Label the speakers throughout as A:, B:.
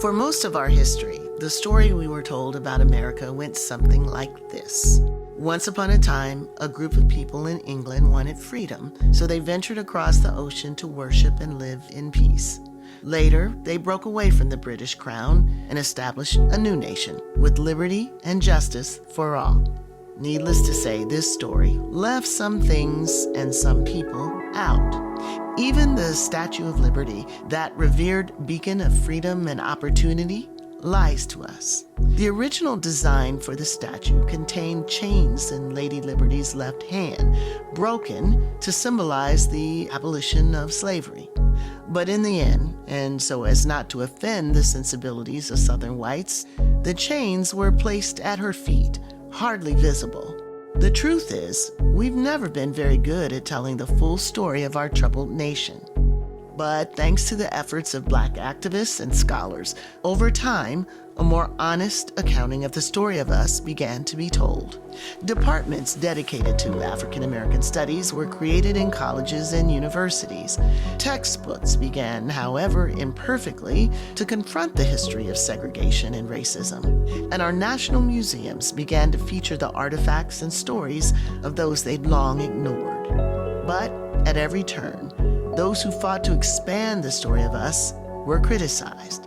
A: For most of our history, the story we were told about America went something like this. Once upon a time, a group of people in England wanted freedom, so they ventured across the ocean to worship and live in peace. Later, they broke away from the British crown and established a new nation with liberty and justice for all. Needless to say, this story left some things and some people out. Even the Statue of Liberty, that revered beacon of freedom and opportunity, lies to us. The original design for the statue contained chains in Lady Liberty's left hand, broken to symbolize the abolition of slavery. But in the end, and so as not to offend the sensibilities of Southern whites, the chains were placed at her feet, hardly visible. The truth is, we've never been very good at telling the full story of our troubled nation. But thanks to the efforts of Black activists and scholars, over time, a more honest accounting of the story of us began to be told. Departments dedicated to African American studies were created in colleges and universities. Textbooks began, however imperfectly, to confront the history of segregation and racism. And our national museums began to feature the artifacts and stories of those they'd long ignored. But at every turn, those who fought to expand the story of us were criticized.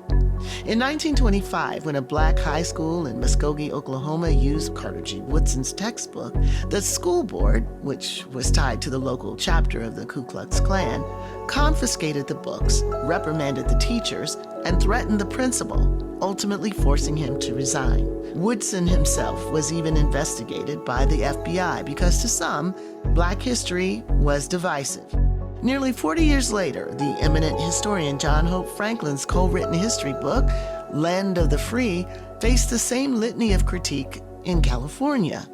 A: In 1925, when a Black high school in Muskogee, Oklahoma used Carter G. Woodson's textbook, the school board, which was tied to the local chapter of the Ku Klux Klan, confiscated the books, reprimanded the teachers, and threatened the principal, ultimately forcing him to resign. Woodson himself was even investigated by the FBI because to some, Black history was divisive. Nearly 40 years later, the eminent historian John Hope Franklin's co-written history book, Land of the Free, faced the same litany of critique in California.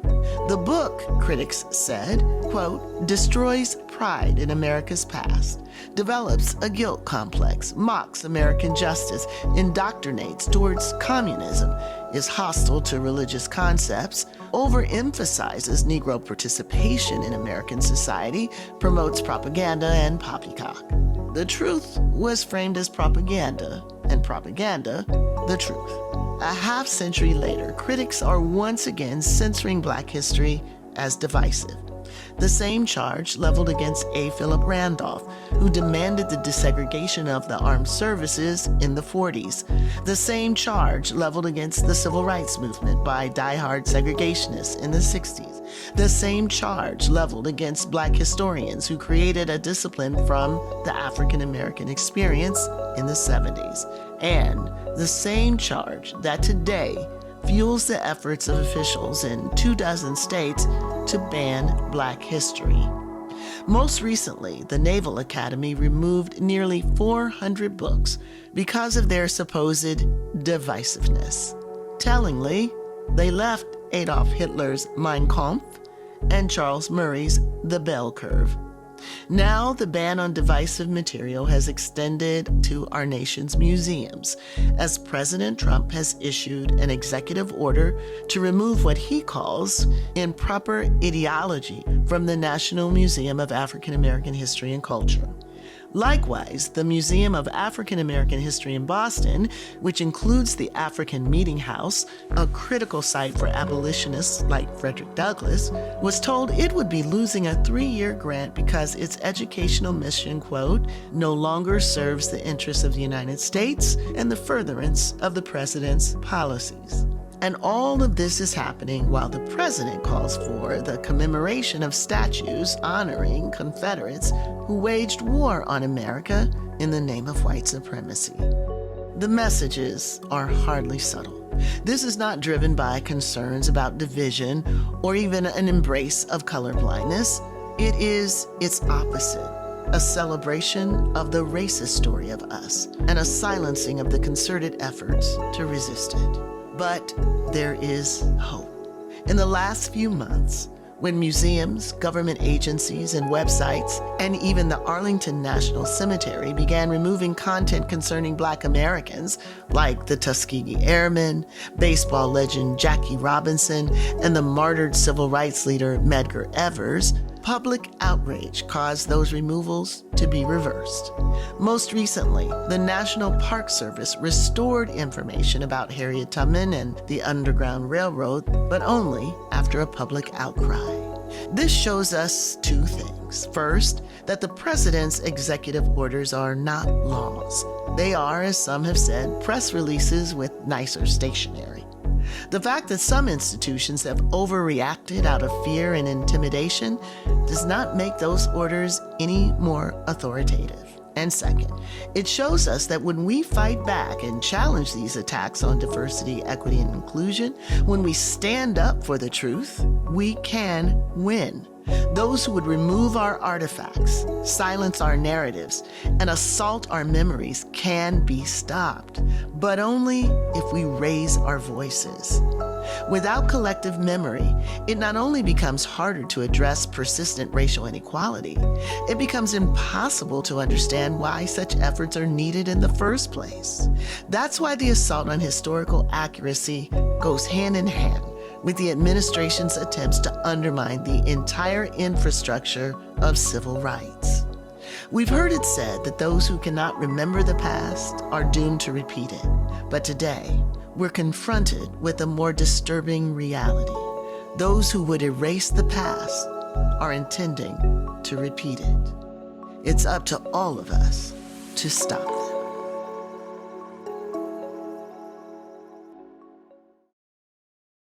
A: The book, critics said, quote, destroys pride in America's past, develops a guilt complex, mocks American justice, indoctrinates towards communism, is hostile to religious concepts, overemphasizes Negro participation in American society, promotes propaganda and poppycock. The truth was framed as propaganda, and propaganda, the truth. A half-century later, critics are once again censoring Black history as divisive. The same charge leveled against A. Philip Randolph, who demanded the desegregation of the armed services in the 40s. The same charge leveled against the civil rights movement by diehard segregationists in the 60s. The same charge leveled against Black historians who created a discipline from the African American experience in the 70s. And the same charge that today fuels the efforts of officials in 24 states to ban Black history. Most recently, the Naval Academy removed nearly 400 books because of their supposed divisiveness. Tellingly, they left Adolf Hitler's Mein Kampf and Charles Murray's The Bell Curve. Now, the ban on divisive material has extended to our nation's museums, as President Trump has issued an executive order to remove what he calls improper ideology from the National Museum of African American History and Culture. Likewise, the Museum of African American History in Boston, which includes the African Meeting House, a critical site for abolitionists like Frederick Douglass, was told it would be losing a 3-year grant because its educational mission, quote, no longer serves the interests of the United States and the furtherance of the president's policies. And all of this is happening while the president calls for the commemoration of statues honoring Confederates who waged war on America in the name of white supremacy. The messages are hardly subtle. This is not driven by concerns about division or even an embrace of colorblindness. It is its opposite, a celebration of the racist story of us and a silencing of the concerted efforts to resist it. But there is hope. In the last few months, when museums, government agencies, and websites, and even the Arlington National Cemetery began removing content concerning Black Americans, like the Tuskegee Airmen, baseball legend Jackie Robinson, and the martyred civil rights leader Medgar Evers, Public outrage caused those removals to be reversed. Most recently, the National Park Service restored information about Harriet Tubman and the Underground Railroad, but only after a public outcry. This shows us two things. First, that the president's executive orders are not laws. They are, as some have said, press releases with nicer stationery. The fact that some institutions have overreacted out of fear and intimidation does not make those orders any more authoritative. And second, it shows us that when we fight back and challenge these attacks on diversity, equity, and inclusion, when we stand up for the truth, we can win. Those who would remove our artifacts, silence our narratives, and assault our memories can be stopped, but only if we raise our voices. Without collective memory, it not only becomes harder to address persistent racial inequality, it becomes impossible to understand why such efforts are needed in the first place. That's why the assault on historical accuracy goes hand in hand with the administration's attempts to undermine the entire infrastructure of civil rights. We've heard it said that those who cannot remember the past are doomed to repeat it. But today, we're confronted with a more disturbing reality. Those who would erase the past are intending to repeat it. It's up to all of us to stop them.